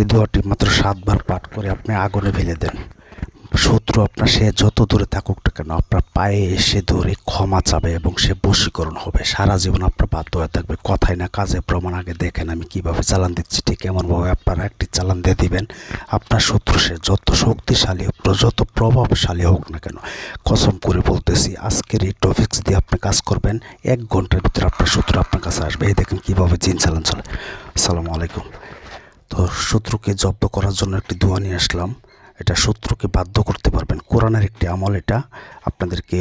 এই দোয়াটি মাত্র 7 বার পাঠ করে আপনি আগুনে ফেলে দেন। শত্রু আপনার সে যত দূরে থাকুক না কেন আপনার পায়ে এসে ধরে ক্ষমা চাবে এবং সে বশীকরণ হবে। সারা জীবন আপনার বাধ্য হয়ে থাকবে। কথায় না কাজে প্রমাণ। আগে দেখেন আমি কিভাবে চালান দিচ্ছি, ঠিক এমনভাবে আপনারা একটি চালান দিয়ে দিবেন। আপনার শত্রু সে যত শক্তিশালী হোক, যত প্রভাবশালী হোক না কেন, কসম করে বলতেছি আজকের এই টপিক্স দিয়ে আপনি কাজ করবেন, 1 ঘন্টার ভিতরে আপনার শত্রু আপনার কাছে আসবে। এই দেখেন কিভাবে জিন চালান চলে। আসসালামু আলাইকুম। তো শত্রুকে জব্দ করার জন্য একটি দোয়া নিয়ে আসলাম। এটা শত্রুকে বাধ্য করতে পারবেন। কোরআনের একটি আমল। এটা আপনাদেরকে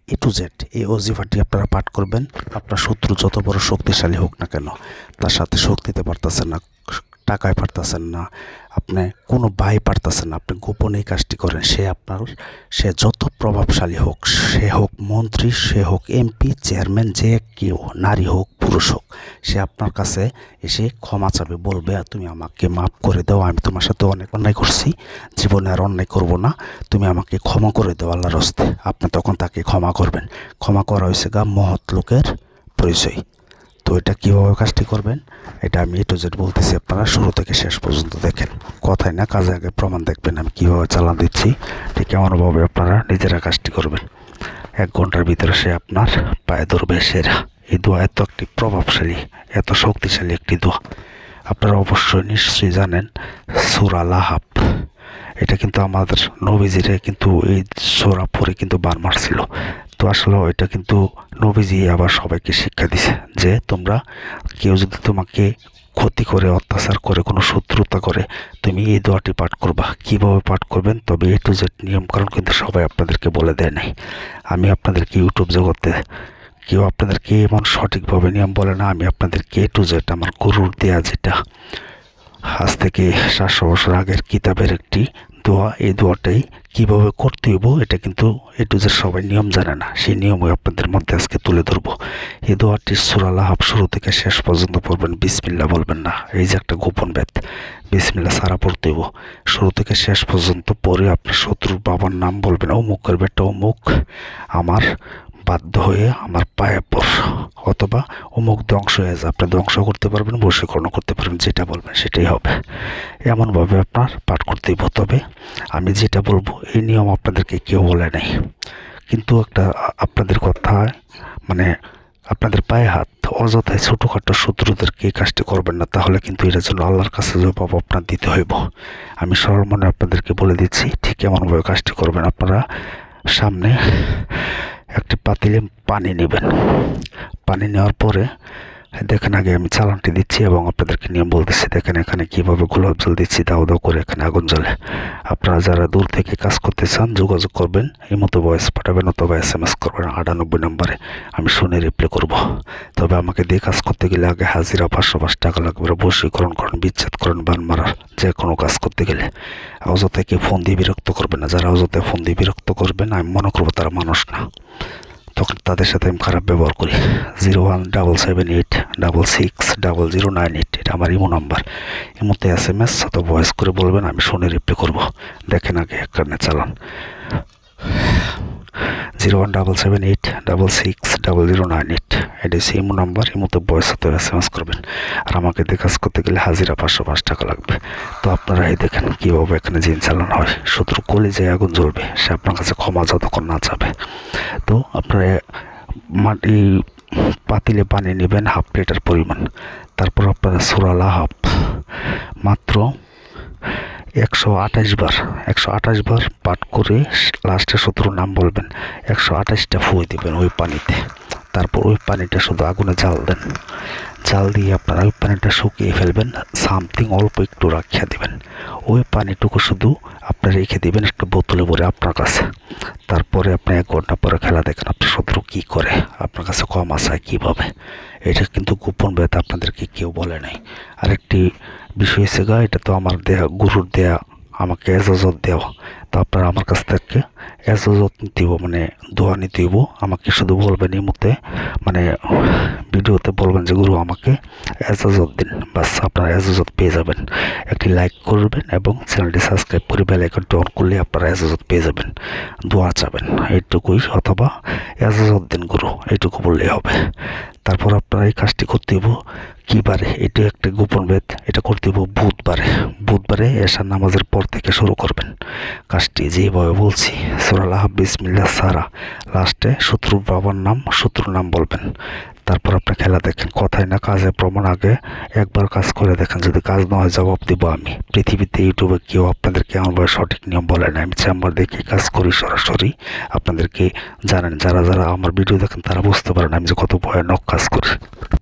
A to Z এই ওজিফাটি আপনারা পাঠ করবেন। আপনার শত্রু যত বড় শক্তিশালী হোক না কেন, তার সাথে শক্তিতে পারতেছেন না, টাকায় পারতেছেন না, আপনি কোনো ভাই পারতেছেন না, আপনি গোপনে এই কাজটি করেন। সে যত প্রভাবশালী হোক, সে হোক মন্ত্রী, সে হোক এমপি, চেয়ারম্যান, যে কেউ, নারী হোক পুরুষ হোক, সে আপনার কাছে এসে ক্ষমা চাবে, বলবে তুমি আমাকে মাফ করে দাও, আমি তোমার সাথে অনেক অন্যায় করছি, জীবনে আর অন্যায় করব না, তুমি আমাকে ক্ষমা করে দাও আল্লাহর হস্তে। আপনি তখন তাকে ক্ষমা করবেন। ক্ষমা করা হয়েছে গা মহৎ লোকের পরিচয়। তো এটা কীভাবে কাজটি করবেন এটা আমি A to Z বলতেছি, আপনারা শুরু থেকে শেষ পর্যন্ত দেখেন। কথায় না কাজে আগে প্রমাণ দেখবেন আমি কীভাবে চালান দিচ্ছি, ঠিক এমনভাবে আপনারা নিজেরা কাজটি করবেন। 1 ঘন্টার ভিতরে সে আপনার পায়ে ধরবে সেরা। এই দোয়া এত একটি প্রভাবশালী, এত শক্তিশালী একটি দোয়া। আপনারা অবশ্যই নিশ্চয়ই জানেন সূরা লাহাব। এটা কিন্তু আমাদের নবীজিরে কিন্তু এই সূরা পড়ে কিন্তু বান মারছিল। তো আসলে এটা কিন্তু নবীজি আবার সবাইকে শিক্ষা দিছে যে তোমরা কেউ যদি তোমাকে ক্ষতি করে, অত্যাচার করে, কোনো শত্রুতা করে, তুমি এই দোয়াটি পাঠ করবা। কিভাবে পাঠ করবেন তবে A to Z নিয়মকানুন কিন্তু সবাই আপনাদেরকে বলে দেয় নাই। আমি আপনাদেরকে ইউটিউব জগতে কেউ আপনাদেরকে এমন সঠিকভাবে নিয়ম বলে না। আমি আপনাদেরকে A to Z আমার গুরুর দেয়া, যেটা আজ থেকে 700 বছর আগের কিতাবের একটি দোয়া, এই দোয়াটাই কিভাবে করতে হইব এটা কিন্তু A to Z সবাই নিয়ম জানে না। সেই নিয়মই আপনাদের মধ্যে আজকে তুলে ধরবো। এই দোয়াটি সূরা লাহাব শুরু থেকে শেষ পর্যন্ত পড়বেন। বিসমিল্লাহ বলবেন না, এই যে একটা গোপন বেদ। বিসমিল্লাহ সারা পড়তে হইব। শুরু থেকে শেষ পর্যন্ত পরে আপনার শত্রুর বাবার নাম বলবেন। অমুকের বেটা অমুক আমার বাধ্য হয়ে আমার পায়ে পড়, অথবা অমুক ধ্বংস হয়ে যায়। আপনি ধ্বংস করতে পারবেন, বশীকরণ করতে পারবেন, যেটা বলবেন সেটাই হবে। এমনভাবে আপনার পাঠ করতে হইব। তবে আমি যেটা বলবো এই নিয়ম আপনাদেরকে কেউ বলে নাই, কিন্তু একটা আপনাদের কথা, মানে আপনাদের পায়ে হাত অযথায় ছোটোখাটো শত্রুদেরকে এই কাজটি করবেন না, তাহলে কিন্তু এটার জন্য আল্লাহর কাছে জবাব আপনার দিতে হইব। আমি সরল মনে আপনাদেরকে বলে দিচ্ছি ঠিক এমনভাবে কাজটি করবেন। আপনারা সামনে একটি পাতিলে পানি নেবেন। পানি নেওয়ার পরে দেখেন, আগে আমি চালানটি দিচ্ছি এবং আপনাদেরকে নিয়ম বলতেছি। দেখেন এখানে কীভাবে গোলাপ জল দিচ্ছি, দাও দাও করে এখানে আগুন জ্বলে। আপনারা যারা দূর থেকে কাজ করতে চান যোগাযোগ করবেন, এই মতো ভয়েস পাঠাবেন অথবা SMS করবেন 98 নম্বরে, আমি শুনে রিপ্লাই করব। তবে আমাকে দিয়ে কাজ করতে গেলে আগে হাজিরা 505 টাকা লাগবে। বশীকরণ করেন, বিচ্ছেদ করেন, বান মারার যে কোনো কাজ করতে গেলে অযথায় কেউ ফোন দিয়ে বিরক্ত করবেন না। যারা অযথায় ফোন দিয়ে বিরক্ত করবেন আমি মনে করবো তারা মানুষ না, তখন তাদের সাথে আমি খারাপ ব্যবহার করি। 01778660098 এটা আমার ইমো নাম্বার। ইমোতে SMS অথবা ভয়েস করে বলবেন, আমি শুনে রিপ্লাই করব। দেখেন আগে এখানে চালান 01778660098 এটা হচ্ছে ইমো নাম্বার। ইমোতে ভয়েস অথবা SMS করবেন। আর আমাকে দিয়ে কাজ করতে গেলে হাজিরা 505 টাকা লাগবে। তো আপনারা এই দেখেন কীভাবে এখানে জিন চালানো হয়। শত্রু কলিজায় আগুন জ্বলবে, সে আপনার কাছে ক্ষমা যতক্ষণ না চাবে। তো আপনারা মাটি পাতিলে পানি নেবেন 1/2 লিটার পরিমাণ। তারপর আপনারা সূরা লাহাব মাত্র 128 বার পাঠ করে লাস্টে শত্রুর নাম বলবেন। 128টা ফুঁয়ে দিবেন ওই পানিতে। তারপর ওই পানিটা শুধু আগুনে জাল দেন। জাল দিয়ে আপনারা ওই পানিটা শুকিয়ে ফেলবেন। সামথিং অল্প একটু রাখিয়া দিবেন। ওই পানিটুকু শুধু আপনি রেখে দিবেন একটা বোতলে ভরে আপনার কাছে। তারপরে আপনি 1 ঘন্টা পরে খেলা দেখেন আপনার শত্রু কী করে, আপনার কাছে ক্ষমা চায় কীভাবে। এটা কিন্তু গোপন বেদ, আপনাদেরকে কেউ বলে নাই। আরেকটি বিষয় হচ্ছে এটা তো আমার দেয়া, গুরুর দেয়া, আমাকে এজাজত দেওয়া। তো আপনারা আমার কাছ থেকে এজাজত নিতে হইব, মানে দোয়া নিতে হইব। আমাকে শুধু বলবেন এই মুহূর্তে, মানে ভিডিওতে বলবেন যে গুরু আমাকে এজাজত দিন, বাস আপনারা এজাজত পেয়ে যাবেন। একটি লাইক করবেন এবং চ্যানেলটি সাবস্ক্রাইব করে বেল আইকনটি অন করলে আপনারা এজাজত পেয়ে যাবেন। দোয়া চাবেন এইটুকুই, অথবা এজাজত দিন গুরু, এইটুকু বললেই হবে। তারপর আপনারা এই কাজটি করতে হইব কি বারে, এটা একটা গোপন ভেদ, এটা করতে হইব বুধবারে এশার নামাজের পর থেকে শুরু করবেন কাজটি। যেভাবে বলছি সূরা আল বিসমিল্লাহ সারা, লাস্টে শত্রুর বাবার নাম, শত্রুর নাম বলবেন। তারপর আপনি খেলা দেখেন, কথায় না কাজে প্রমাণ। আগে একবার কাজ করে দেখেন, যদি কাজ না হয় জবাব দিব আমি। পৃথিবীতে ইউটিউবে কেউ আপনাদেরকে এমনভাবে সঠিক নিয়ম বলে না। আমি চেম্বার দেখে কাজ করি সরাসরি, আপনাদেরকে জানেন যারা আমার ভিডিও দেখেন তারা বুঝতে পারেন আমি যে কত ভয়ানক কাজ করি।